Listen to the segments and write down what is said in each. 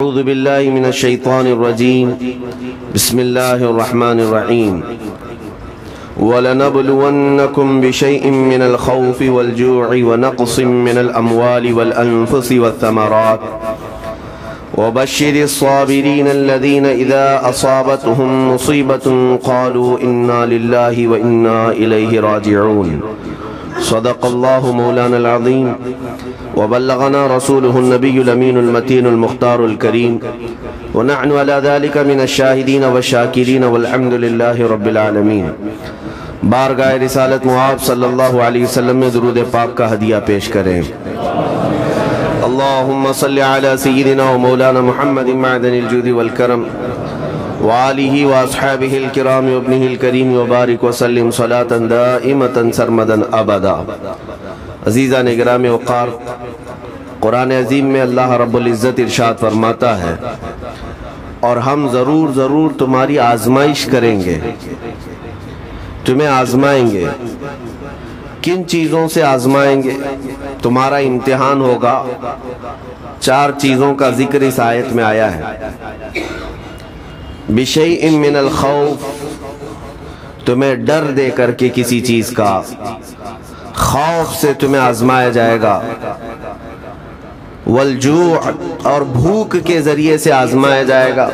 أعوذ بالله من الشيطان الرجيم بسم الله الرحمن الرحيم وَلَنَبْلُوَنَّكُمْ بِشَيْءٍ مِّنَ الْخَوْفِ وَالْجُوعِ وَنَقْصٍ مِّنَ الْأَمْوَالِ وَالْأَنفُسِ وَالثَّمَرَاتِ وَبَشِّرِ الصَّابِرِينَ الَّذِينَ إِذَا أَصَابَتْهُمْ مُصِيبَةٌ قَالُوا إِنَّا لِلَّهِ وَإِنَّا إِلَيْهِ رَاجِعُونَ صدق الله مولانا العظيم وبلغنا رسوله النبي الأمين المتين المختار الكريم ونحن على ذلك من الشاهدين والشاكرين والحمد لله رب العالمين۔ بارگاہ رسالت معاب صلی اللہ علیہ وسلم میں درود پاک کا ہدیہ پیش کریں۔ اللہم صلی علی سیدنا و مولانا محمد معدن الجود والکرم وآلہ واصحابہ الکرام وابنہ الکریم وبارک وسلم صلاة دائمة سرمدا ابدا۔ عزیزان گرامی وقار، قرآن عظیم میں اللہ رب العزت ارشاد فرماتا ہے اور ہم ضرور تمہاری آزمائش کریں گے، تمہیں آزمائیں گے۔ کن چیزوں سے آزمائیں گے؟ تمہارا امتحان ہوگا۔ 4 چیزوں کا ذکر اس آیت میں آیا ہے۔ بِشَيْءٍ مِّنَ الْخَوْفِ، تمہیں ڈر دے کر کے کسی چیز کا، خوف سے تمہیں آزمایا جائے گا۔ والجوع، اور بھوک کے ذریعے سے آزمایا جائے گا۔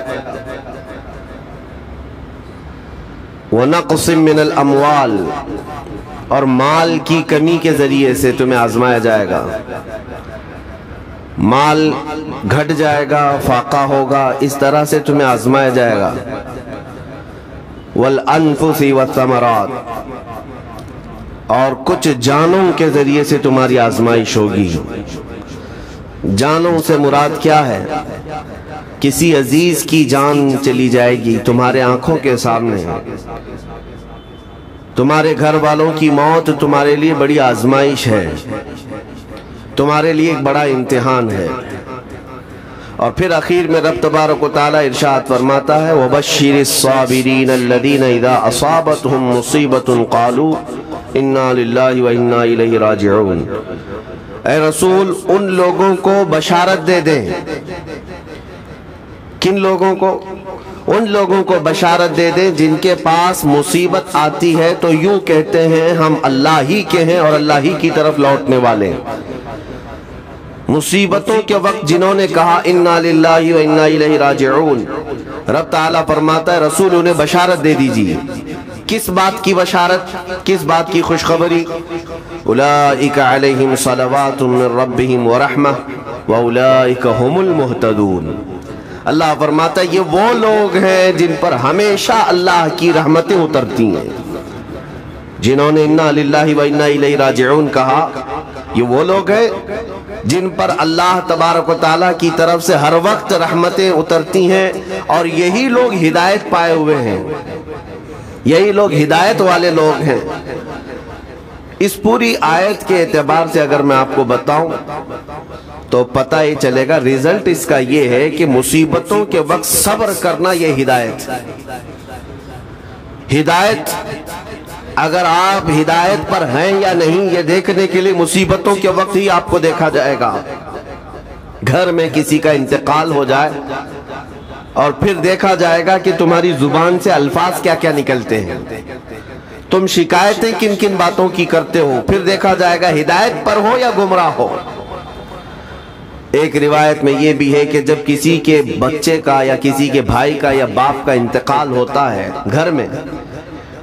ونقص من الاموال، اور مال کی کمی کے ذریعے سے تمہیں آزمایا جائے گا۔ مال گھٹ جائے گا، فاقہ ہوگا، اس طرح سے تمہیں آزمایا جائے گا۔ والانفس والثمرات، اور کچھ جانوں کے ذریعے سے تمہاری آزمائش ہوگی۔ جانوں سے مراد کیا ہے؟ کسی عزیز کی جان چلی جائے گی تمہارے آنکھوں کے سامنے، تمہارے گھر والوں کی موت تمہارے لیے بڑی آزمائش ہے، تمہارے لیے ایک بڑا امتحان ہے۔ اور پھر اخیر میں رب تبارک و تعالی ارشاد فرماتا ہے وَبَشِّرِ الصَّابِرِينَ الَّذِينَ إِذَا أَصَابَتْهُمْ مُصِيبَةٌ قَالُوا إِنَّا لِلَّهِ وَإِنَّا إِلَيْهِ رَاجِعُونَ۔ اے رسول، ان لوگوں کو بشارت دے دیں۔ کن لوگوں کو؟ ان لوگوں کو بشارت دے دیں جن کے پاس مصیبت آتی ہے تو یوں کہتے ہیں ہم اللہ ہی کے ہیں اور اللہ ہی کی طرف لوٹنے والے ہیں۔ مصیبتوں کے وقت جنہوں نے کہا انا للہ و انا الیہ راجعون، رب تعالیٰ فرماتا ہے رسول انہیں بشارت دے دیجیے۔ کس بات کی بشارت؟ کس بات کی خوشخبری؟ اولئک علیہم صلوات من ربہم ورحمہ واولئک هم المہتدون۔ اللہ فرماتا ہے یہ وہ لوگ ہیں جن پر ہمیشہ اللہ کی رحمتیں اترتی ہیں۔ جنہوں نے انا للہ و انا الیہ راجعون کہا، یہ وہ لوگ ہیں جن پر اللہ تبارک و تعالیٰ کی طرف سے ہر وقت رحمتیں اترتی ہیں، اور یہی لوگ ہدایت پائے ہوئے ہیں، یہی لوگ ہدایت والے لوگ ہیں۔ اس پوری آیت کے اعتبار سے اگر میں آپ کو بتاؤں تو پتہ یہ چلے گا، ریزلٹ اس کا یہ ہے کہ مصیبتوں کے وقت صبر کرنا یہ ہدایت۔ ہدایت، اگر آپ ہدایت پر ہیں یا نہیں یہ دیکھنے کے لیے مصیبتوں کے وقت ہی آپ کو دیکھا جائے گا۔ گھر میں کسی کا انتقال ہو جائے اور پھر دیکھا جائے گا کہ تمہاری زبان سے الفاظ کیا کیا نکلتے ہیں، تم شکایتیں کن کن باتوں کی کرتے ہو، پھر دیکھا جائے گا ہدایت پر ہو یا گمراہ ہو۔ ایک روایت میں یہ بھی ہے کہ جب کسی کے بچے کا یا کسی کے بھائی کا یا باپ کا انتقال ہوتا ہے گھر میں،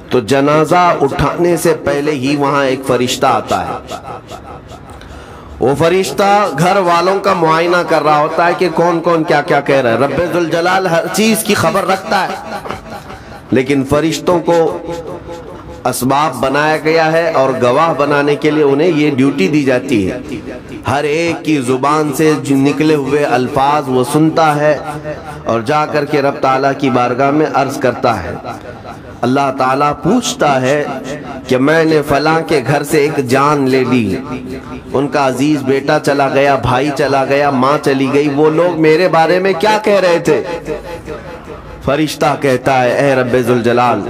تو جنازہ اٹھانے سے پہلے ہی وہاں ایک فرشتہ آتا ہے۔ وہ فرشتہ گھر والوں کا معائنہ کر رہا ہوتا ہے کہ کون کون کیا کیا کہہ رہا ہے۔ رب ذوالجلال ہر چیز کی خبر رکھتا ہے، لیکن فرشتوں کو اسباب بنایا گیا ہے اور گواہ بنانے کے لیے انہیں یہ ڈیوٹی دی جاتی ہے۔ ہر ایک کی زبان سے جو نکلے ہوئے الفاظ وہ سنتا ہے اور جا کر کے رب تعالیٰ کی بارگاہ میں عرض کرتا ہے۔ اللہ تعالیٰ پوچھتا ہے کہ میں نے فلاں کے گھر سے ایک جان لے لی، ان کا عزیز بیٹا چلا گیا، بھائی چلا گیا، ماں چلی گئی، وہ لوگ میرے بارے میں کیا کہہ رہے تھے؟ فرشتہ کہتا ہے اے رب ذوالجلال،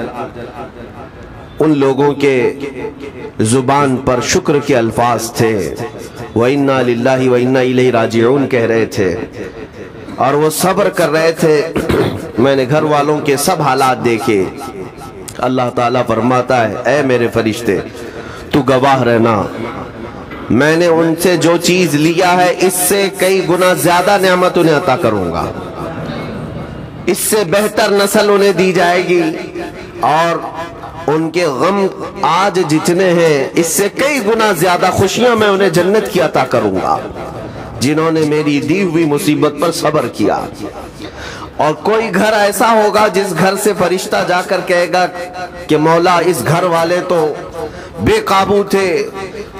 ان لوگوں کے زبان پر شکر کے الفاظ تھے، وَإِنَّا لِلَّهِ وَإِنَّا إِلَيْهِ رَاجِعُونَ کہہ رہے تھے، اور وہ صبر کر رہے تھے. میں نے گھر والوں کے سب حالات دیکھے. اللہ تعالیٰ فرماتا ہے اے میرے فرشتے تو گواہ رہنا، میں نے ان سے جو چیز لیا ہے اس سے کئی گنا زیادہ نعمت انہیں عطا کروں گا، اس سے بہتر نسل انہیں دی جائے گی، اور ان کے غم آج جتنے ہیں اس سے کئی گنا زیادہ خوشیاں میں انہیں جنت کی عطا کروں گا جنہوں نے میری دی ہوئی مصیبت پر صبر کیا. اور کوئی گھر ایسا ہوگا جس گھر سے فرشتہ جا کر کہے گا کہ مولا اس گھر والے تو بے قابو تھے،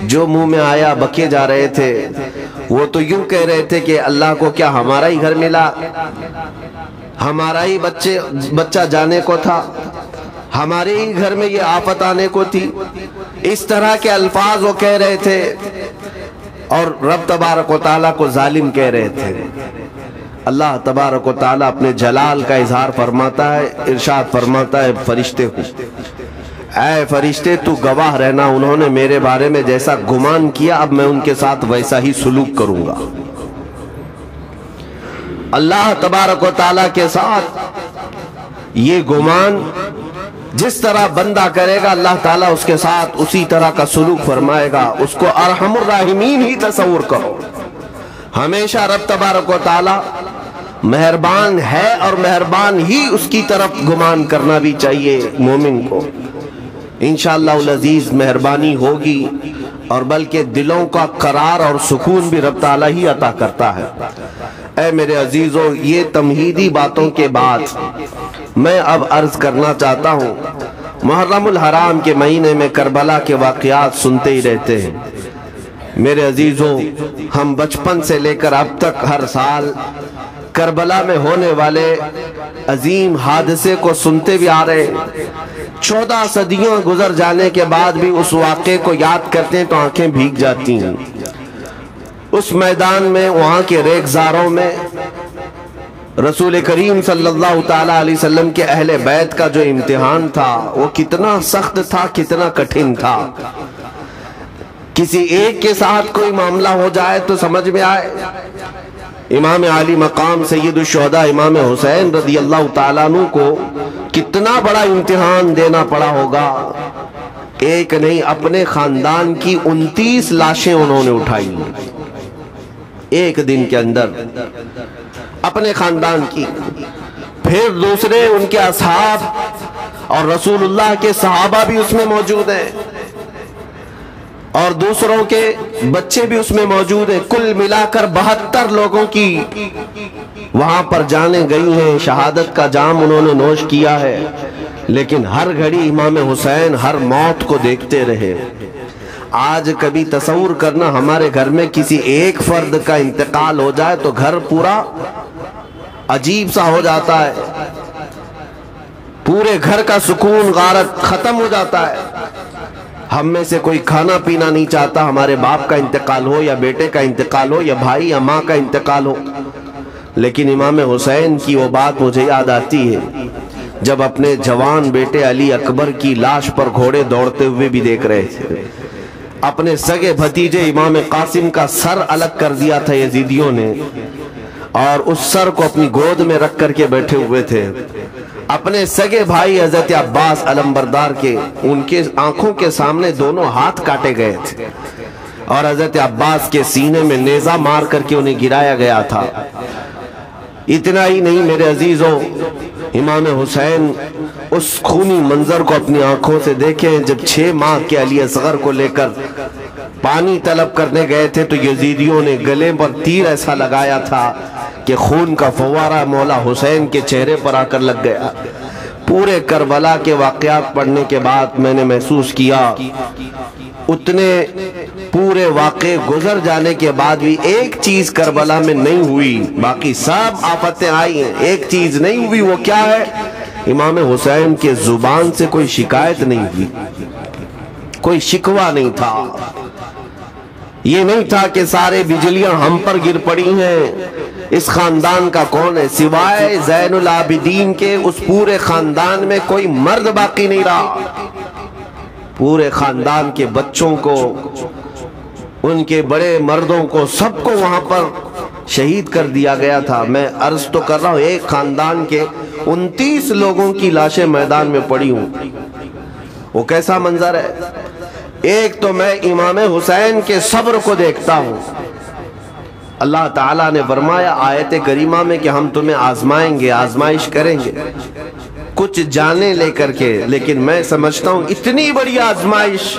جو منہ میں آیا بکے جا رہے تھے، وہ تو یوں کہہ رہے تھے کہ اللہ کو کیا ہمارا ہی گھر ملا، ہمارا ہی بچہ جانے کو تھا، ہمارے ہی گھر میں یہ آفت آنے کو تھی. اس طرح کے الفاظ وہ کہہ رہے تھے اور رب تبارک و تعالیٰ کو ظالم کہہ رہے تھے. اللہ تبارک و تعالیٰ اپنے جلال کا اظہار فرماتا ہے، ارشاد فرماتا ہے فرشتے کو اے فرشتے تو گواہ رہنا، انہوں نے میرے بارے میں جیسا گمان کیا اب میں ان کے ساتھ ویسا ہی سلوک کروں گا. اللہ تبارک و تعالیٰ کے ساتھ یہ گمان جس طرح بندہ کرے گا اللہ تعالیٰ اس کے ساتھ اسی طرح کا سلوک فرمائے گا. اس کو ارحم الراحمین ہی تصور کرو. ہمیشہ رب تبارک و تعالیٰ مہربان ہے اور مہربان ہی اس کی طرف گمان کرنا بھی چاہیے مومن کو. انشاءاللہ العزیز مہربانی ہوگی اور بلکہ دلوں کا قرار اور سکون بھی رب تعالیٰ ہی عطا کرتا ہے. اے میرے عزیزو، یہ تمہیدی باتوں کے بعد میں اب عرض کرنا چاہتا ہوں. محرم الحرام کے مہینے میں کربلا کے واقعات سنتے ہی رہتے ہیں. میرے عزیزو، ہم بچپن سے لے کر اب تک ہر سال کربلا میں ہونے والے عظیم حادثے کو سنتے بھی آ رہے ہیں. 14 صدیوں گزر جانے کے بعد بھی اس واقعے کو یاد کرتے ہیں تو آنکھیں بھیگ جاتی ہیں. اس میدان میں، وہاں کے ریگزاروں میں رسول کریم صلی اللہ تعالیٰ علیہ وسلم کے اہل بیت کا جو امتحان تھا وہ کتنا سخت تھا، کتنا کٹھن تھا. کسی ایک کے ساتھ کوئی معاملہ ہو جائے تو سمجھ میں آئے. امام عالی مقام سید الشہداء امام حسین رضی اللہ تعالیٰ عنہ کو کتنا بڑا امتحان دینا پڑا ہوگا. ایک نہیں، اپنے خاندان کی 29 لاشیں انہوں نے اٹھائی ایک دن کے اندر، اپنے خاندان کی. پھر دوسرے ان کے اصحاب اور رسول اللہ کے صحابہ بھی اس میں موجود ہیں اور دوسروں کے بچے بھی اس میں موجود ہیں. کل ملا کر 72 لوگوں کی وہاں پر جانیں گئی ہیں، شہادت کا جام انہوں نے نوش کیا ہے. لیکن ہر گھڑی امام حسین ہر موت کو دیکھتے رہے. آج کبھی تصور کرنا ہمارے گھر میں کسی ایک فرد کا انتقال ہو جائے تو گھر پورا عجیب سا ہو جاتا ہے، پورے گھر کا سکون غارت ختم ہو جاتا ہے. ہم میں سے کوئی کھانا پینا نہیں چاہتا ہمارے باپ کا انتقال ہو یا بیٹے کا انتقال ہو یا بھائی یا ماں کا انتقال ہو. لیکن امام حسین کی وہ بات مجھے یاد آتی ہے جب اپنے جوان بیٹے علی اکبر کی لاش پر گھوڑے دوڑتے ہوئے بھی دیکھ رہے تھے. اپنے سگے بھتیجے امام قاسم کا سر الگ کر دیا تھا یزیدیوں نے اور اس سر کو اپنی گود میں رکھ کر کے بیٹھے ہوئے تھے. اپنے سگے بھائی حضرت عباس علمبردار کے، ان کے آنکھوں کے سامنے دونوں ہاتھ کاٹے گئے تھے اور حضرت عباس کے سینے میں نیزہ مار کر کے انہیں گرایا گیا تھا. اتنا ہی نہیں میرے عزیزوں، امام حسین اس خونی منظر کو اپنی آنکھوں سے دیکھیں جب 6 ماہ کے علی اصغر کو لے کر پانی طلب کرنے گئے تھے تو یزیدیوں نے گلے پر تیر ایسا لگایا تھا کہ خون کا فوارہ مولا حسین کے چہرے پر آ کر لگ گیا. پورے کربلا کے واقعات پڑھنے کے بعد میں نے محسوس کیا اتنے پورے واقعے گزر جانے کے بعد بھی ایک چیز کربلا میں نہیں ہوئی، باقی سب آفتیں آئی ہیں، ایک چیز نہیں ہوئی. وہ کیا ہے؟ امام حسین کے زبان سے کوئی شکایت نہیں ہوئی، کوئی شکوہ نہیں تھا. یہ نہیں تھا کہ سارے بجلیاں ہم پر گر پڑی ہیں، اس خاندان کا کون ہے؟ سوائے زین العابدین کے اس پورے خاندان میں کوئی مرد باقی نہیں رہا. پورے خاندان کے بچوں کو، ان کے بڑے مردوں کو، سب کو وہاں پر شہید کر دیا گیا تھا. میں عرض تو کر رہا ہوں ایک خاندان کے 29 لوگوں کی لاشیں میدان میں پڑی ہوں. وہ کیسا منظر ہے. ایک تو میں امام حسین کے صبر کو دیکھتا ہوں. اللہ تعالیٰ نے فرمایا آیت کریمہ میں کہ ہم تمہیں آزمائیں گے, آزمائش کریں گے کچھ جانیں لے کر کے, لیکن میں سمجھتا ہوں اتنی بڑی آزمائش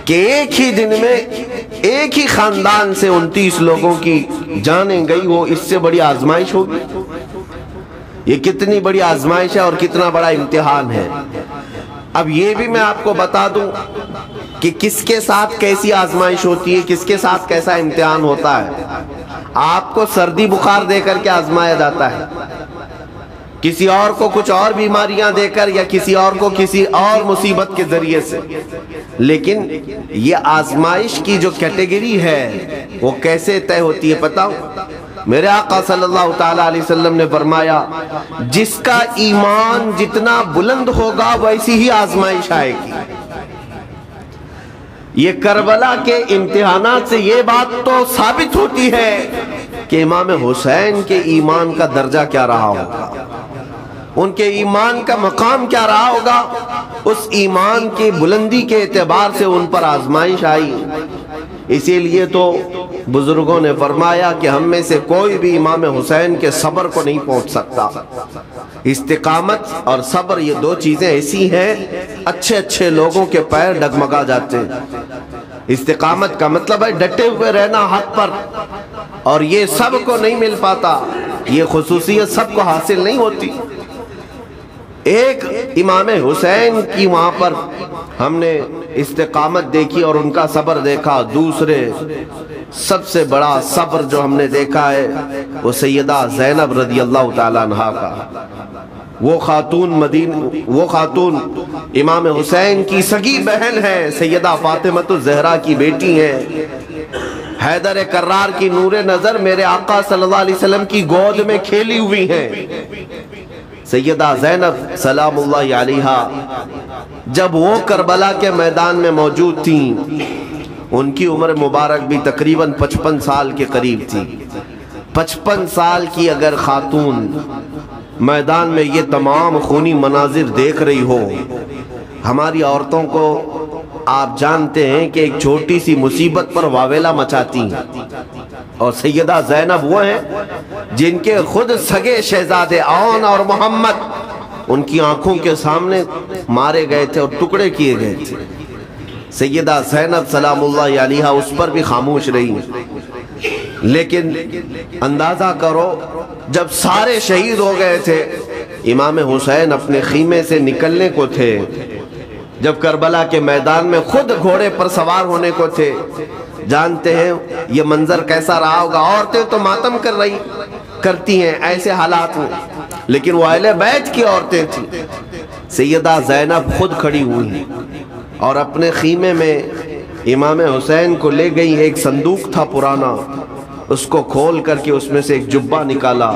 کہ ایک ہی دن میں ایک ہی خاندان سے 29 لوگوں کی جانیں گئی ہو, اس سے بڑی آزمائش ہوگی. یہ کتنی بڑی آزمائش ہے اور کتنا بڑا امتحان ہے. اب یہ بھی میں آپ کو بتا دوں کہ کس کے ساتھ کیسی آزمائش ہوتی ہے, کس کے ساتھ کیسا امتحان ہوتا ہے. آپ کو سردی بخار دے کر کے آزمایا جاتا ہے, کسی اور کو کچھ اور بیماریاں دے کر, یا کسی اور کو کسی اور مصیبت کے ذریعے سے. لیکن یہ آزمائش کی جو کیٹیگری ہے وہ کیسے طے ہوتی ہے پتہ ہو؟ میرے آقا صلی اللہ تعالیٰ علیہ وسلم نے فرمایا جس کا ایمان جتنا بلند ہوگا ویسی ہی آزمائش آئے گی. یہ کربلا کے امتحانات سے یہ بات تو ثابت ہوتی ہے کہ امام حسین کے ایمان کا درجہ کیا رہا ہوگا, ان کے ایمان کا مقام کیا رہا ہوگا. اس ایمان کی بلندی کے اعتبار سے ان پر آزمائش آئی. اسی لیے تو بزرگوں نے فرمایا کہ ہم میں سے کوئی بھی امام حسین کے صبر کو نہیں پہنچ سکتا. استقامت اور صبر یہ دو چیزیں ایسی ہیں اچھے اچھے لوگوں کے پیر ڈگمگا جاتے ہیں. استقامت کا مطلب ہے ڈٹے ہوئے رہنا حق پر, اور یہ سب کو نہیں مل پاتا, یہ خصوصیت سب کو حاصل نہیں ہوتی. ایک امام حسین کی وہاں پر ہم نے استقامت دیکھی اور ان کا صبر دیکھا. دوسرے سب سے بڑا صبر جو ہم نے دیکھا ہے وہ سیدہ زینب رضی اللہ تعالیٰ عنہا کا. وہ خاتون امام حسین کی سگی بہن ہے, سیدہ فاطمۃ الزہرا کی بیٹی ہیں, حیدر کرار کی نور نظر میرے آقا صلی اللہ علیہ وسلم کی گود میں کھیلی ہوئی ہیں. سیدہ زینب سلام اللہ علیہا جب وہ کربلا کے میدان میں موجود تھیں, ان کی عمر مبارک بھی تقریباً 55 سال کے قریب تھی. 55 سال کی اگر خاتون میدان میں یہ تمام خونی مناظر دیکھ رہی ہو, ہماری عورتوں کو آپ جانتے ہیں کہ ایک چھوٹی سی مصیبت پر واویلا مچاتی ہیں. اور سیدہ زینب وہ ہیں جن کے خود سگے شہزادے عون اور محمد ان کی آنکھوں کے سامنے مارے گئے تھے اور ٹکڑے کیے گئے تھے. سیدہ زینب سلام اللہ علیہا اس پر بھی خاموش رہی. لیکن اندازہ کرو جب سارے شہید ہو گئے تھے, امام حسین اپنے خیمے سے نکلنے کو تھے, جب کربلا کے میدان میں خود گھوڑے پر سوار ہونے کو تھے, جانتے ہیں یہ منظر کیسا رہا ہوگا. عورتیں تو ماتم کرتی ہیں ایسے حالات میں, لیکن وہ اہل بیت کی عورتیں تھیں. سیدہ زینب خود کھڑی ہوئی اور اپنے خیمے میں امام حسین کو لے گئی. ایک صندوق تھا پرانا, اس کو کھول کر کے اس میں سے ایک جبہ نکالا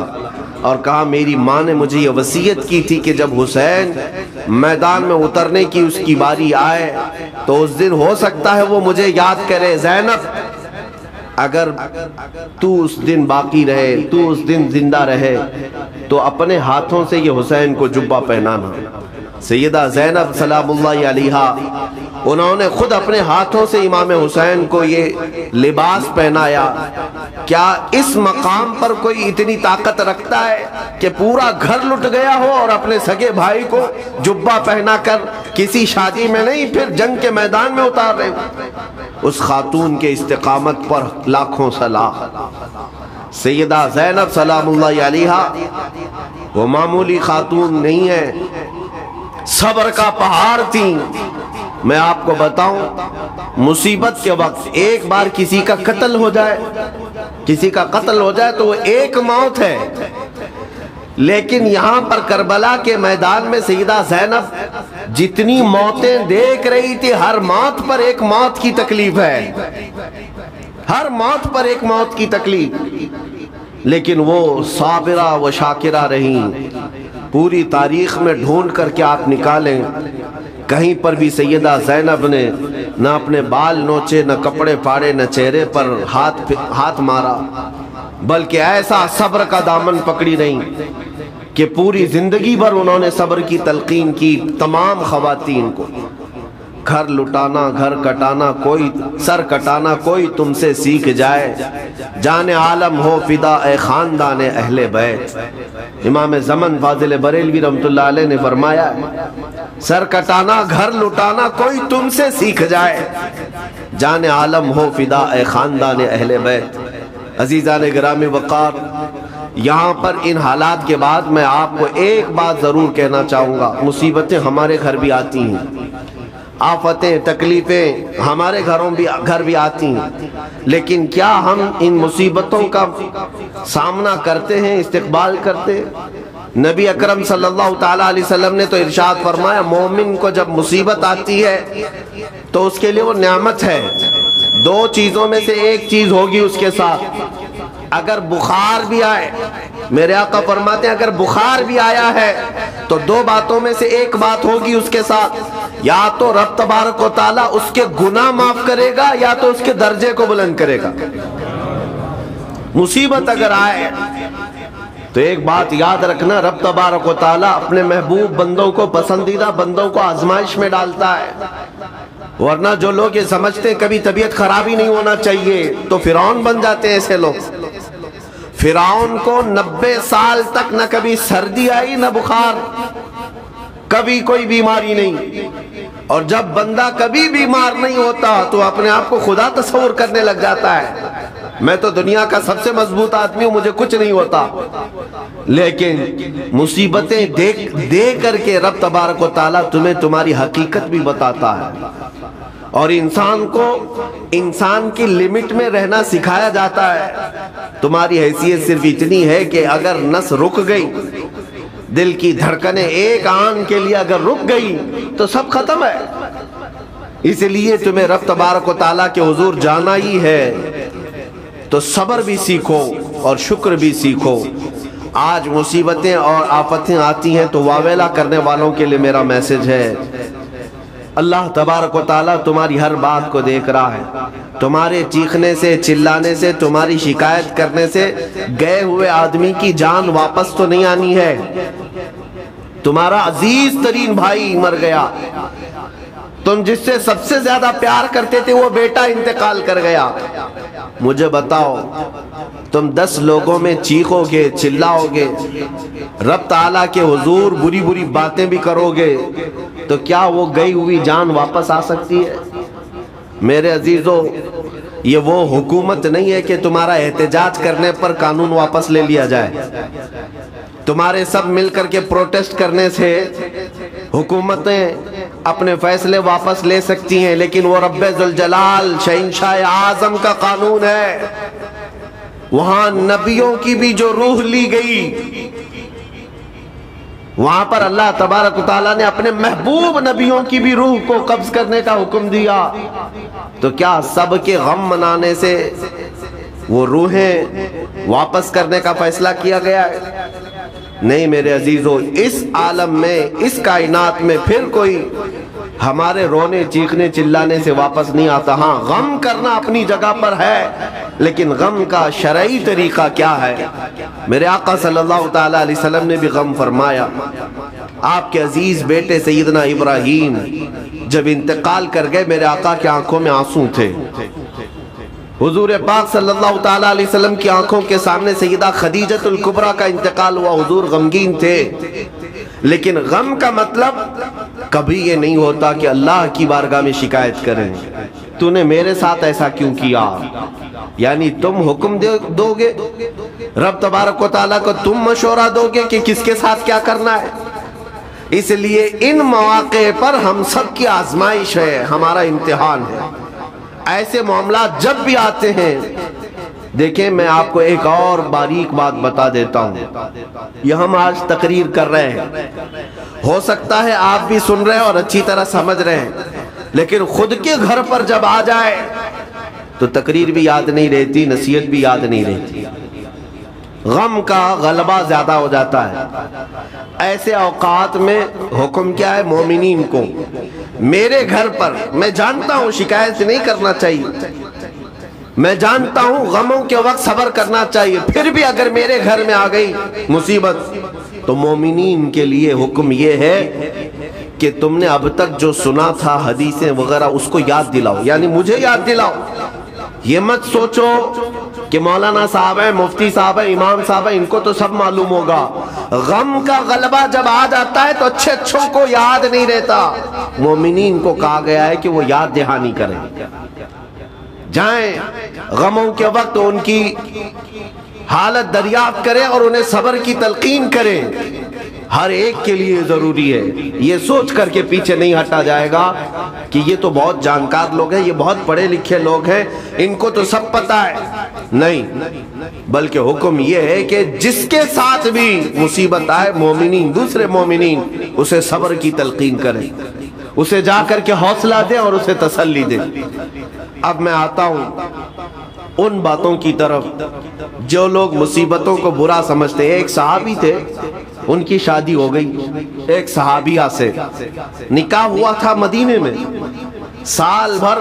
اور کہا میری ماں نے مجھے یہ وصیت کی تھی کہ جب حسین میدان میں اترنے کی اس کی باری آئے تو اس دن ہو سکتا ہے وہ مجھے یاد کرے. زینب اگر تو اس دن باقی رہے, تو اس دن زندہ رہے, تو اپنے ہاتھوں سے یہ حسین کو جبہ پہنانا. سیدہ زینب سلام اللہ علیہا انہوں نے خود اپنے ہاتھوں سے امام حسین کو یہ لباس پہنایا. کیا اس مقام پر کوئی اتنی طاقت رکھتا ہے کہ پورا گھر لٹ گیا ہو اور اپنے سگے بھائی کو جبہ پہنا کر کسی شادی میں نہیں پھر جنگ کے میدان میں اتار رہے ہو؟ اس خاتون کے استقامت پر لاکھوں سلام. سیدہ زینب سلام اللہ علیہا وہ معمولی خاتون نہیں ہے, صبر کا پہاڑ تھی. میں آپ کو بتاؤں مصیبت کے وقت ایک بار کسی کا قتل ہو جائے تو وہ ایک موت ہے, لیکن یہاں پر کربلا کے میدان میں سیدہ زینب جتنی موتیں دیکھ رہی تھی ہر موت پر ایک موت کی تکلیف ہے, ہر موت پر ایک موت کی تکلیف, لیکن وہ صابرہ و شاکرہ رہیں. پوری تاریخ میں ڈھونڈ کر کے آپ نکالیں, کہیں پر بھی سیدہ زینب نے نہ اپنے بال نوچے, نہ کپڑے پھاڑے, نہ چہرے پر ہاتھ مارا. بلکہ ایسا صبر کا دامن پکڑی رہیں کہ پوری زندگی بھر انہوں نے صبر کی تلقین کی تمام خواتین کو۔ گھر لٹانا، گھر کٹانا کوئی، سر کٹانا کوئی تم سے سیکھ جائے، جان عالم ہو فدا اے خاندان اہل بیت۔ امام زمن فاضل بریلوی رحمۃ اللہ علیہ نے فرمایا، سر کٹانا، گھر لٹانا کوئی تم سے سیکھ جائے، جان عالم ہو فدا اے خاندان اہل بیت۔ عزیزان گرامی وقار، یہاں پر ان حالات کے بعد میں آپ کو ایک بات ضرور کہنا چاہوں گا۔ مصیبتیں ہمارے گھر بھی آتی ہیں، آفتیں، تکلیفیں ہمارے گھر بھی آتی ہیں، لیکن کیا ہم ان مصیبتوں کا سامنا کرتے ہیں، استقبال کرتے ہیں؟ نبی اکرم صلی اللہ تعالیٰ علیہ وسلم نے تو ارشاد فرمایا، مومن کو جب مصیبت آتی ہے تو اس کے لیے وہ نعمت ہے۔ دو چیزوں میں سے ایک چیز ہوگی اس کے ساتھ، اگر بخار بھی آئے، میرے آقا فرماتے ہیں اگر بخار بھی آیا ہے تو دو باتوں میں سے ایک بات ہوگی اس کے ساتھ، یا تو رب تبارک و تعالیٰ اس کے گناہ معاف کرے گا یا تو اس کے درجے کو بلند کرے گا۔ مصیبت اگر آئے تو ایک بات یاد رکھنا، رب تبارک و تعالیٰ اپنے محبوب بندوں کو، پسندیدہ بندوں کو آزمائش میں ڈالتا ہے، ورنہ جو لوگ یہ سمجھتے ہیں کبھی طبیعت خرابی نہیں ہونا چاہیے تو فرعون بن جاتے ہیں ایسے لوگ۔ فرعون کو 90 سال تک نہ کبھی سردی آئی نہ بخار، کبھی کوئی بیماری نہیں، اور جب بندہ کبھی بیمار نہیں ہوتا تو اپنے آپ کو خدا تصور کرنے لگ جاتا ہے، میں تو دنیا کا سب سے مضبوط آدمی ہوں، مجھے کچھ نہیں ہوتا۔ لیکن مصیبتیں دے کر کے رب تبارک و تعالیٰ تمہیں تمہاری حقیقت بھی بتاتا ہے، اور انسان کو انسان کی لمٹ میں رہنا سکھایا جاتا ہے۔ تمہاری حیثیت صرف اتنی ہے کہ اگر نس رک گئی، دل کی دھڑکنیں ایک آن کے لیے اگر رک گئی تو سب ختم ہے۔ اس لیے تمہیں رب تبارک و تعالیٰ کے حضور جانا ہی ہے تو صبر بھی سیکھو اور شکر بھی سیکھو۔ آج مصیبتیں اور آفتیں آتی ہیں تو واویلا کرنے والوں کے لیے میرا میسج ہے، اللہ تبارک و تعالیٰ تمہاری ہر بات کو دیکھ رہا ہے۔ تمہارے چیخنے سے، چلانے سے، تمہاری شکایت کرنے سے گئے ہوئے آدمی کی جان واپس تو نہیں آنی ہے۔ تمہارا عزیز ترین بھائی مر گیا، تم جس سے سب سے زیادہ پیار کرتے تھے وہ بیٹا انتقال کر گیا، مجھے بتاؤ تم 10 لوگوں میں چیخو گے، چلاؤ گے، رب تعالیٰ کے حضور بری بری باتیں بھی کرو گے تو کیا وہ گئی ہوئی جان واپس آ سکتی ہے؟ میرے عزیزو، یہ وہ حکومت نہیں ہے کہ تمہارا احتجاج کرنے پر قانون واپس لے لیا جائے۔ تمہارے سب مل کر کے پروٹیسٹ کرنے سے حکومتیں اپنے فیصلے واپس لے سکتی ہیں، لیکن وہ رب ذوالجلال شہنشاہ اعظم کا قانون ہے۔ وہاں نبیوں کی بھی جو روح لی گئی، وہاں پر اللہ تبارک و تعالیٰ نے اپنے محبوب نبیوں کی بھی روح کو قبض کرنے کا حکم دیا، تو کیا سب کے غم منانے سے وہ روحیں واپس کرنے کا فیصلہ کیا گیا ہے؟ نہیں میرے عزیزو، اس عالم میں، اس کائنات میں پھر کوئی ہمارے رونے چیخنے چلانے سے واپس نہیں آتا۔ ہاں غم کرنا اپنی جگہ پر ہے، لیکن غم کا شرعی طریقہ کیا ہے؟ میرے آقا صلی اللہ تعالیٰ علیہ وسلم نے بھی غم فرمایا۔ آپ کے عزیز بیٹے سیدنا ابراہیم جب انتقال کر گئے، میرے آقا کی آنکھوں میں آنسو تھے۔ حضور پاک صلی اللہ تعالیٰ علیہ وسلم کی آنکھوں کے سامنے سیدہ خدیجۃ الکبریٰ کا انتقال ہوا، حضور غمگین تھے، لیکن غم کا مطلب کبھی یہ نہیں ہوتا کہ اللہ کی بارگاہ میں شکایت کریں، تو نے میرے ساتھ ایسا کیوں کیا؟ یعنی تم حکم دو گے، رب تبارک و تعالیٰ کو تم مشورہ دو گے کہ کس کے ساتھ کیا کرنا ہے۔ اس لیے ان مواقع پر ہم سب کی آزمائش ہے، ہمارا امتحان ہے۔ ایسے معاملات جب بھی آتے ہیں، دیکھیں میں آپ کو ایک اور باریک بات بتا دیتا ہوں۔ یہ ہم آج تقریر کر رہے ہیں، ہو سکتا ہے آپ بھی سن رہے ہیں اور اچھی طرح سمجھ رہے ہیں، لیکن خود کے گھر پر جب آ جائے تو تقریر بھی یاد نہیں رہتی، نصیحت بھی یاد نہیں رہتی، غم کا غلبہ زیادہ ہو جاتا ہے۔ ایسے اوقات میں حکم کیا ہے مومنین کو؟ میرے گھر پر، میں جانتا ہوں شکایت نہیں کرنا چاہیے، میں جانتا ہوں غموں کے وقت صبر کرنا چاہیے، پھر بھی اگر میرے گھر میں آ گئی مصیبت تو مومنین کے لیے حکم یہ ہے کہ تم نے اب تک جو سنا تھا حدیثیں وغیرہ اس کو یاد دلاؤ، یعنی مجھے یاد دلاؤ۔ یہ مت سوچو کہ مولانا صاحب ہیں، مفتی صاحب ہیں، امام صاحب ہیں، ان کو تو سب معلوم ہوگا۔ غم کا غلبہ جب آ جاتا ہے تو اچھے اچھوں کو یاد نہیں رہتا۔ مومنین کو کہا گیا ہے کہ وہ یاد دہانی کریں، جائیں غموں کے وقت ان کی حالت دریافت کریں اور انہیں صبر کی تلقین کریں۔ ہر ایک کے لیے ضروری ہے، یہ سوچ کر کے پیچھے نہیں ہٹا جائے گا کہ یہ تو بہت جانکار لوگ ہیں، یہ بہت پڑھے لکھے لوگ ہیں، ان کو تو سب پتہ ہے۔ نہیں، بلکہ حکم یہ ہے کہ جس کے ساتھ بھی مصیبت آئے، مومنین دوسرے مومنین اسے صبر کی تلقین کریں، اسے جا کر کے حوصلہ دیں اور اسے تسلی دیں۔ اب میں آتا ہوں ان باتوں کی طرف جو لوگ مصیبتوں کو برا سمجھتے ہیں۔ ایک صحابی تھے، ان کی شادی ہو گئی ایک صحابیہ سے، نکاح ہوا تھا مدینے میں، سال بھر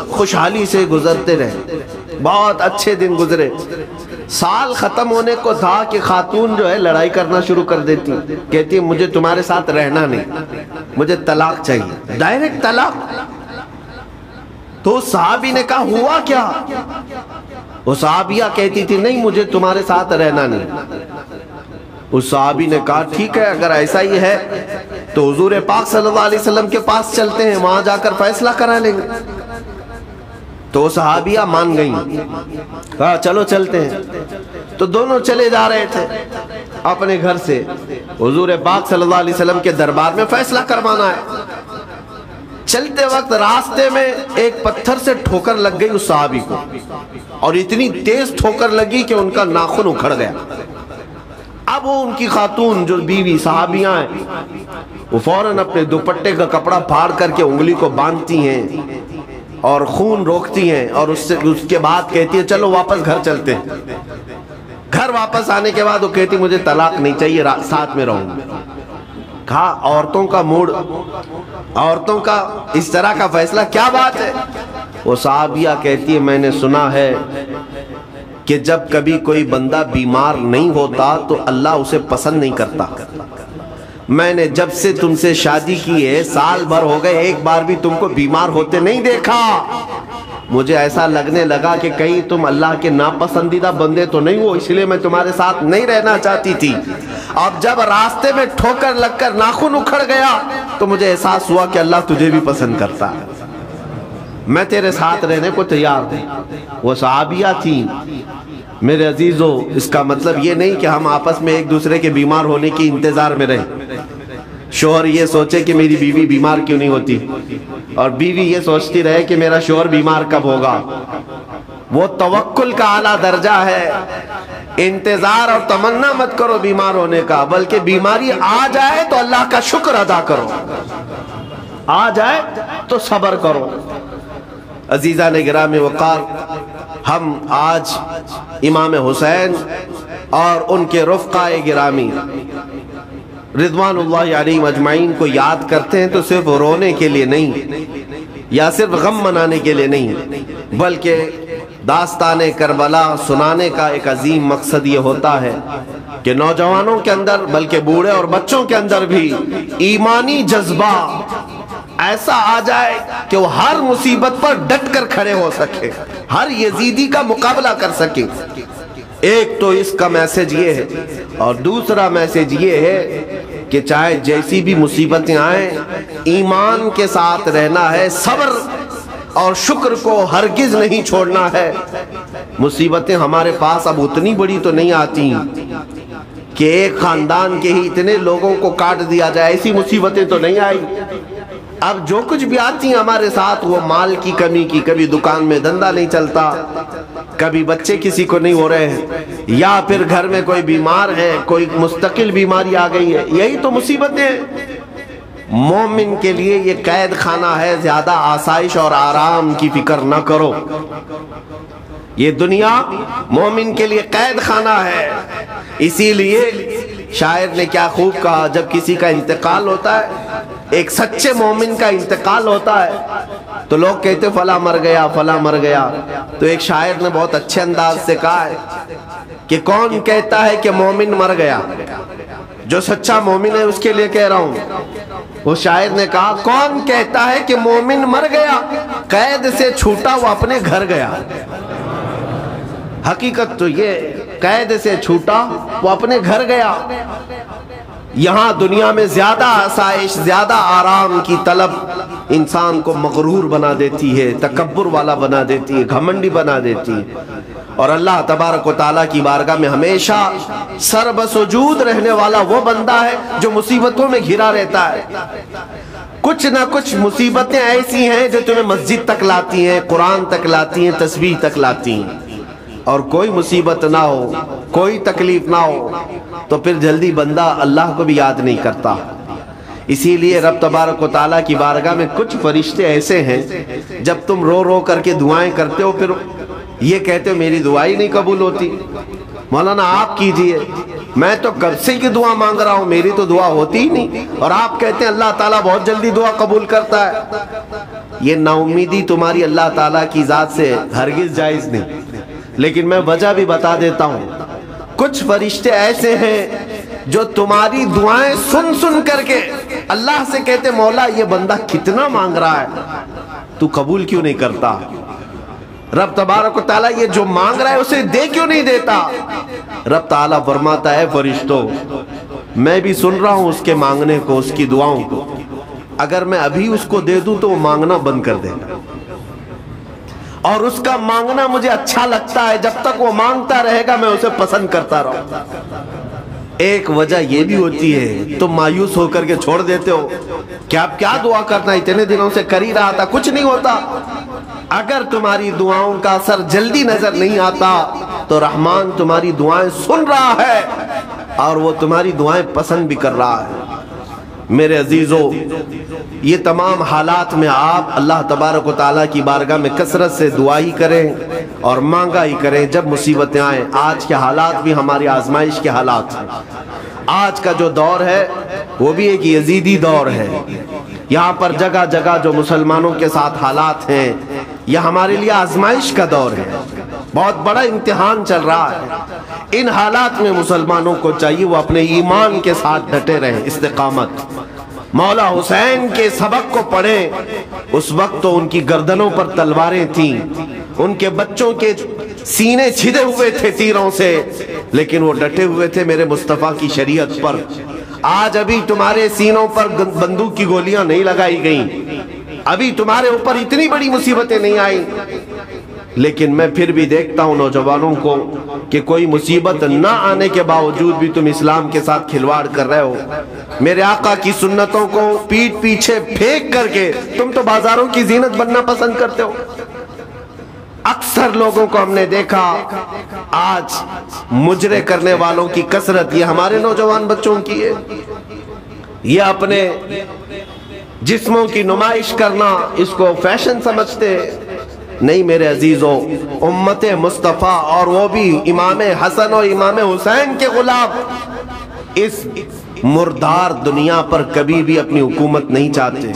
خوشحالی سے گزرتے رہے، بہت اچھے دن گزرے۔ سال ختم ہونے کو تھا کہ خاتون جو ہے لڑائی کرنا شروع کر دیتی، کہتی مجھے تمہارے ساتھ رہنا نہیں، مجھے طلاق چاہیے، ڈائریکٹ طلاق۔ تو صحابی نے کہا ہوا کیا؟ وہ صحابیہ کہتی تھی نہیں مجھے تمہارے ساتھ رہنا نہیں۔ اس صحابی نے کہا ٹھیک ہے، اگر ایسا ہی ہے تو حضور پاک صلی اللہ علیہ وسلم کے پاس چلتے ہیں، وہاں جا کر فیصلہ کرا لیں گے۔ تو صحابیہ مان گئیں، کہا چلو چلتے ہیں۔ تو دونوں چلے جا رہے تھے اپنے گھر سے، حضور پاک صلی اللہ علیہ وسلم کے دربار میں فیصلہ کروانا ہے۔ چلتے وقت راستے میں ایک پتھر سے ٹھوکر لگ گئی اس صحابی کو، اور اتنی تیز ٹھوکر لگی کہ ان کا ناخن اکھڑ گیا۔ اب وہ ان کی خاتون جو بیوی صحابیاں ہیں، وہ فوراً اپنے دوپٹے کا کپڑا پھاڑ کر کے انگلی کو باندھتی ہیں اور خون روکتی ہیں، اور اس کے بعد کہتی ہیں چلو واپس گھر چلتے ہیں۔ گھر واپس آنے کے بعد وہ کہتی مجھے طلاق نہیں چاہیے، ساتھ میں رہوں گی۔ کہا عورتوں کا موڈ، عورتوں کا اس طرح کا فیصلہ کیا بات ہے؟ وہ صحابیہ کہتی ہے میں نے سنا ہے کہ جب کبھی کوئی بندہ بیمار نہیں ہوتا تو اللہ اسے پسند نہیں کرتا۔ میں نے جب سے تم سے شادی کی ہے، سال بھر ہو گئے، ایک بار بھی تم کو بیمار ہوتے نہیں دیکھا۔ مجھے ایسا لگنے لگا کہ کہیں تم اللہ کے ناپسندیدہ بندے تو نہیں ہو، اس لیے میں تمہارے ساتھ نہیں رہنا چاہتی تھی۔ اب جب راستے میں ٹھوکر لگ کر ناخن اکھڑ گیا تو مجھے احساس ہوا کہ اللہ تجھے بھی پسند کرتا ہے، میں تیرے ساتھ رہنے کو تیار ہوں۔ وہ صحابیہ تھی۔ میرے عزیزو، اس کا مطلب یہ نہیں کہ ہم آپس میں ایک دوسرے کے بیمار ہونے کی انتظار میں رہیں۔ شوہر یہ سوچے کہ میری بیوی بیمار کیوں نہیں ہوتی، اور بیوی یہ سوچتی رہے کہ میرا شوہر بیمار کب ہوگا۔ وہ توکل کا اعلیٰ درجہ ہے۔ انتظار اور تمنا مت کرو بیمار ہونے کا، بلکہ بیماری آ جائے تو اللہ کا شکر ادا کرو، آ جائے تو صبر کرو۔ عزیزان گرامی وقار، ہم آج امام حسین اور ان کے رفقائے گرامی رضوان اللہ علیہم اجمعین کو یاد کرتے ہیں تو صرف رونے کے لیے نہیں، یا صرف غم منانے کے لیے نہیں، بلکہ داستان کربلا سنانے کا ایک عظیم مقصد یہ ہوتا ہے کہ نوجوانوں کے اندر، بلکہ بوڑھے اور بچوں کے اندر بھی ایمانی جذبہ ایسا آ جائے کہ وہ ہر مصیبت پر ڈٹ کر کھڑے ہو سکے، ہر یزیدی کا مقابلہ کر سکے۔ ایک تو اس کا میسج یہ ہے، اور دوسرا میسج یہ ہے کہ چاہے جیسی بھی مصیبتیں آئیں، ایمان کے ساتھ رہنا ہے، صبر اور شکر کو ہرگز نہیں چھوڑنا ہے۔ مصیبتیں ہمارے پاس اب اتنی بڑی تو نہیں آتی کہ ایک خاندان کے ہی اتنے لوگوں کو کاٹ دیا جائے، ایسی مصیبتیں تو نہیں آئی۔ اب جو کچھ بھی آتی ہیں ہمارے ساتھ، وہ مال کی کمی کی، کبھی دکان میں دھندا نہیں چلتا، کبھی بچے کسی کو نہیں ہو رہے ہیں، یا پھر گھر میں کوئی بیمار ہے، کوئی مستقل بیماری آ گئی ہے، یہی تو مصیبتیں ہیں۔ مومن کے لیے یہ قید خانہ ہے، زیادہ آسائش اور آرام کی فکر نہ کرو۔ یہ دنیا مومن کے لیے قید خانہ ہے۔ اسی لیے شاعر نے کیا خوب کہا، جب کسی کا انتقال ہوتا ہے، ایک سچے مومن کا انتقال ہوتا ہے، تو لوگ کہتے فلاں مر گیا فلاں مر گیا. تو ایک شاعر نے بہت اچھے انداز سے کہا ہے کہ کون کہتا ہے کہ مومن مر گیا؟ جو سچا مومن ہے اس کے لیے کہہ رہا ہوں. وہ شاعر نے کہا کون کہتا ہے کہ مومن مر گیا، قید سے چھوٹا وہ اپنے گھر گیا. حقیقت تو یہ، قید سے چھوٹا وہ اپنے گھر گیا. یہاں دنیا میں زیادہ آسائش، زیادہ آرام کی طلب انسان کو مغرور بنا دیتی ہے، تکبر والا بنا دیتی ہے، گھمنڈی بنا دیتی ہے. اور اللہ تبارک و تعالیٰ کی بارگاہ میں ہمیشہ سر بسجود رہنے والا وہ بندہ ہے جو مصیبتوں میں گھرا رہتا ہے. کچھ نہ کچھ مصیبتیں ایسی ہیں جو تمہیں مسجد تک لاتی ہیں، قرآن تک لاتی ہیں، تسبیح تک لاتی ہیں. اور کوئی مصیبت نہ ہو، کوئی تکلیف نہ ہو تو پھر جلدی بندہ اللہ کو بھی یاد نہیں کرتا. اسی لیے رب تبارک و تعالیٰ کی بارگاہ میں کچھ فرشتے ایسے ہیں، جب تم رو رو کر کے دعائیں کرتے ہو پھر یہ کہتے ہو میری دعائی نہیں قبول ہوتی، مولانا آپ کیجئے، میں تو کب سے کی دعا مانگ رہا ہوں، میری تو دعا ہوتی ہی نہیں، اور آپ کہتے ہیں اللہ تعالیٰ بہت جلدی دعا قبول کرتا ہے. یہ نا امیدی تمہاری اللہ تعالیٰ کی ذات سے ہرگز جائز نہیں. لیکن میں وجہ بھی بتا دیتا ہوں. کچھ فرشتے ایسے ہیں جو تمہاری دعائیں سن سن کر کے اللہ سے کہتے مولا یہ بندہ کتنا مانگ رہا ہے، تو قبول کیوں نہیں کرتا؟ رب تبارک و تعالیٰ یہ جو مانگ رہا ہے اسے دے کیوں نہیں دیتا؟ رب تعالیٰ فرماتا ہے فرشتوں میں بھی سن رہا ہوں اس کے مانگنے کو، اس کی دعاؤں کو. اگر میں ابھی اس کو دے دوں تو وہ مانگنا بند کر دے گا، اور اس کا مانگنا مجھے اچھا لگتا ہے. جب تک وہ مانگتا رہے گا میں اسے پسند کرتا رہوں. ایک وجہ یہ بھی ہوتی ہے تم مایوس ہو کر کے چھوڑ دیتے ہو کہ اب کیا دعا کرنا، اتنے دنوں سے کر ہی رہا تھا، کچھ نہیں ہوتا. اگر تمہاری دعاؤں کا اثر جلدی نظر نہیں آتا تو رحمان تمہاری دعائیں سن رہا ہے اور وہ تمہاری دعائیں پسند بھی کر رہا ہے. میرے عزیزو، یہ تمام حالات میں آپ اللہ تبارک و تعالیٰ کی بارگاہ میں کثرت سے دعا ہی کریں اور مانگا ہی کریں جب مصیبتیں آئیں. آج کے حالات بھی ہماری آزمائش کے حالات ہیں. آج کا جو دور ہے وہ بھی ایک یزیدی دور ہے. یہاں پر جگہ جگہ جو مسلمانوں کے ساتھ حالات ہیں یہ ہمارے لیے آزمائش کا دور ہے، بہت بڑا امتحان چل رہا ہے. ان حالات میں مسلمانوں کو چاہیے وہ اپنے ایمان کے ساتھ ڈٹے رہیں، استقامت. مولا حسین کے سبق کو پڑھیں. اس وقت تو ان کی گردنوں پر تلواریں تھیں، ان کے بچوں کے سینے چھدے ہوئے تھے تیروں سے، لیکن وہ ڈٹے ہوئے تھے میرے مصطفیٰ کی شریعت پر. آج ابھی تمہارے سینوں پر بندوق کی گولیاں نہیں لگائی گئیں، ابھی تمہارے اوپر اتنی بڑی مصیبتیں نہیں آئیں، لیکن میں پھر بھی دیکھتا ہوں نوجوانوں کو کہ کوئی مصیبت نہ آنے کے باوجود بھی تم اسلام کے ساتھ کھلواڑ کر رہے ہو. میرے آقا کی سنتوں کو پیٹ پیچھے پھینک کر کے تم تو بازاروں کی زینت بننا پسند کرتے ہو. اکثر لوگوں کو ہم نے دیکھا آج مجرے کرنے والوں کی کثرت یہ ہمارے نوجوان بچوں کی ہے. یہ اپنے جسموں کی نمائش کرنا اس کو فیشن سمجھتے. نہیں میرے عزیزوں، امت مصطفیٰ اور وہ بھی امام حسن اور امام حسین کے غلام اس مردار دنیا پر کبھی بھی اپنی حکومت نہیں چاہتے.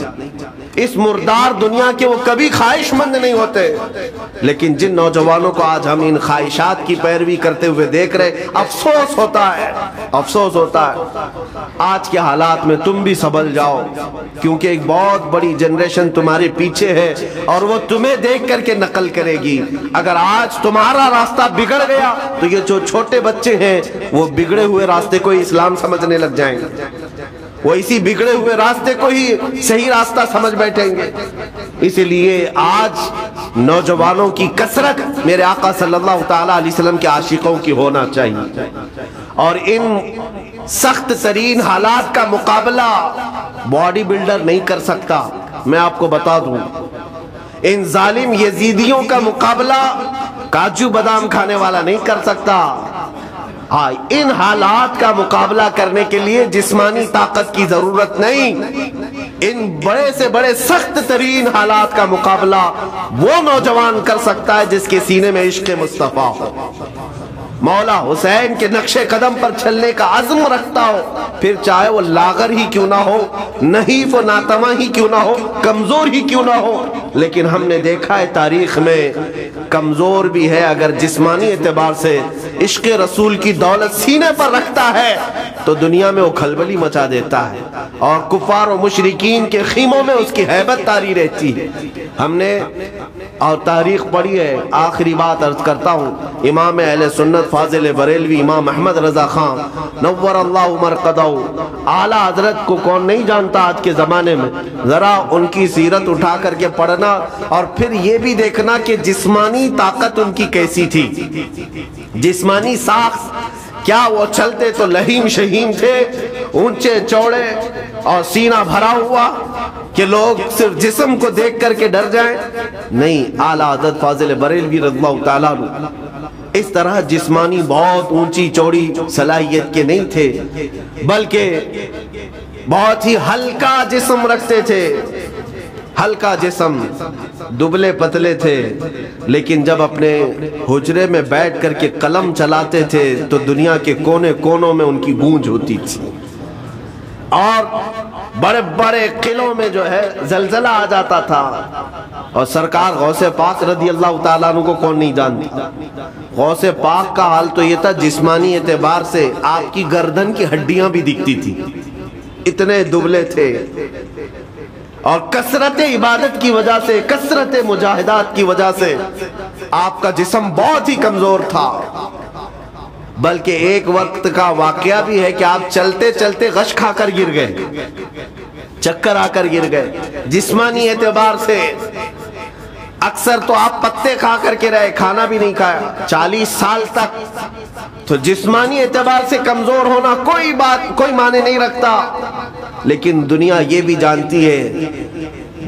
اس مردار دنیا کے وہ کبھی خواہش مند نہیں ہوتے. لیکن جن نوجوانوں کو آج ہم ان خواہشات کی پیروی کرتے ہوئے دیکھ رہے، افسوس ہوتا ہے، افسوس ہوتا ہے. آج کے حالات میں تم بھی سنبھل جاؤ، کیونکہ ایک بہت بڑی جنریشن تمہارے پیچھے ہے اور وہ تمہیں دیکھ کر کے نقل کرے گی. اگر آج تمہارا راستہ بگڑ گیا تو یہ جو چھوٹے بچے ہیں وہ بگڑے ہوئے راستے کو اسلام سمجھنے لگ جائیں گے، وہ اسی بگڑے ہوئے راستے کو ہی صحیح راستہ سمجھ بیٹھیں گے. اسی لیے آج نوجوانوں کی کثرت میرے آقا صلی اللہ تعالیٰ علیہ وسلم کے عاشقوں کی ہونا چاہیے. اور ان سخت ترین حالات کا مقابلہ باڈی بلڈر نہیں کر سکتا. میں آپ کو بتا دوں، ان ظالم یزیدیوں کا مقابلہ کاجو بادام کھانے والا نہیں کر سکتا. ہاں، ان حالات کا مقابلہ کرنے کے لیے جسمانی طاقت کی ضرورت نہیں. ان بڑے سے بڑے سخت ترین حالات کا مقابلہ وہ نوجوان کر سکتا ہے جس کے سینے میں عشق مصطفیٰ ہو. مولا حسین کے نقش قدم پر چلنے کا عزم رکھتا ہو، پھر چاہے وہ لاغر ہی کیوں نہ ہو، نحیف و ناتواں ہی کیوں نہ ہو، کمزور ہی کیوں نہ ہو، لیکن ہم نے دیکھا ہے تاریخ میں کمزور بھی ہے، اگر جسمانی اعتبار سے عشق رسول کی دولت سینے پر رکھتا ہے تو دنیا میں وہ کھلبلی مچا دیتا ہے، اور کفار و مشرکین کے خیموں میں اس کی ہیبت طاری رہتی ہے۔ ہم نے اور تاریخ پڑھی ہے۔ آخری بات عرض کرتا ہوں، امام اہل سنت فاضل بریلوی امام احمد رضا خان نور اللہ مرقدہ، اعلیٰ حضرت کو کون نہیں جانتا آج کے زمانے میں، ذرا ان کی سیرت اٹھا کر کے پڑھنا اور پھر یہ بھی دیکھنا کہ جسمانی طاقت ان کی کیسی تھی، جسمانی ساخت کیا وہ چلتے تو لہیم شہیم تھے، اونچے چوڑے اور سینہ بھرا ہوا کہ لوگ صرف جسم کو دیکھ کر کے ڈر جائیں؟ نہیں، اعلیٰ حضرت فاضل بریلوی رضی اللہ تعالیٰ عنہ اس طرح جسمانی بہت اونچی چوڑی صلاحیت کے نہیں تھے، بلکہ بہت ہی ہلکا جسم رکھتے تھے، ہلکا جسم، دبلے پتلے تھے، لیکن جب اپنے حجرے میں بیٹھ کر کے قلم چلاتے تھے تو دنیا کے کونے کونوں میں ان کی گونج ہوتی تھی، اور بڑے بڑے قلعوں میں جو ہے زلزلہ آ جاتا تھا۔ اور سرکار غوث پاک رضی اللہ تعالیٰ عنہ کو کون نہیں جانتا؟ غوث پاک کا حال تو یہ تھا، جسمانی اعتبار سے آپ کی گردن کی ہڈیاں بھی دکھتی تھی، اتنے دبلے تھے، اور کثرت عبادت کی وجہ سے، کثرت مجاہدات کی وجہ سے آپ کا جسم بہت ہی کمزور تھا۔ بلکہ ایک وقت کا واقعہ بھی ہے کہ آپ چلتے چلتے غش کھا کر گر گئے، چکر آ کر گر گئے۔ جسمانی اعتبار سے اکثر تو آپ پتے کھا کر کے رہے، کھانا بھی نہیں کھایا 40 سال تک، تو جسمانی اعتبار سے کمزور ہونا کوئی معنی نہیں رکھتا، لیکن دنیا یہ بھی جانتی ہے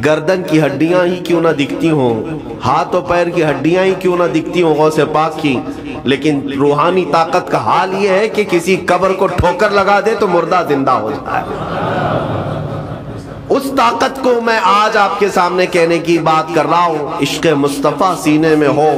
گردن کی ہڈیاں ہی کیوں نہ دکھتی ہوں، ہاتھ و پیر کی ہڈیاں ہی کیوں نہ دکھتی ہوں غوث پاک کی، لیکن روحانی طاقت کا حال یہ ہے کہ کسی قبر کو ٹھوکر لگا دے تو مردہ زندہ ہو جائے۔ اس طاقت کو میں آج آپ کے سامنے کہنے کی بات کر رہا ہوں، عشق مصطفیٰ سینے میں ہو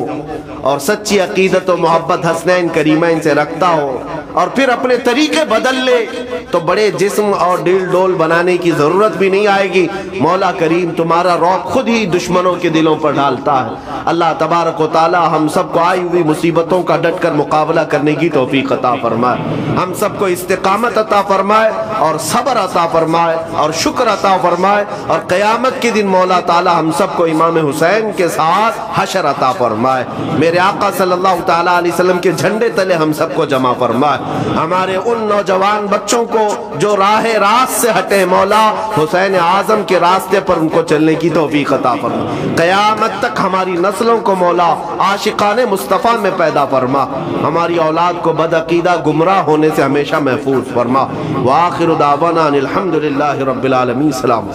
اور سچی عقیدت و محبت حسنین کریمین سے رکھتا ہو، اور پھر اپنے طریقے بدل لے تو بڑے جسم اور ڈل ڈول بنانے کی ضرورت بھی نہیں آئے گی۔ مولا کریم تمہارا رعب خود ہی دشمنوں کے دلوں پر ڈالتا ہے۔ اللہ تبارک و تعالی ہم سب کو آئی ہوئی مصیبتوں کا ڈٹ کر مقابلہ کرنے کی توفیق عطا فرمائے، ہم سب کو استقامت عطا فرمائے اور صبر عطا فرمائے اور شکر عطا فرمائے، اور قیامت کے دن مولا تعالی ہم سب کو امام حسین کے ساتھ حشر عطا فرمائے۔ میرے آقا صلی اللہ تعالی علیہ وسلم کے جھنڈے تلے ہم سب کو جمع فرمائے۔ ہمارے ان نوجوان بچوں کو جو راہ راست سے ہٹے، مولا حسین اعظم کے راستے پر ان کو چلنے کی توفیق عطا فرما۔ قیامت تک ہماری نسلوں کو مولا عاشقان مصطفیٰ میں پیدا فرما، ہماری اولاد کو بدعقیدہ گمراہ ہونے سے ہمیشہ محفوظ فرما۔ وآخر دعوانا الحمدللہ رب العالمین۔ سلام۔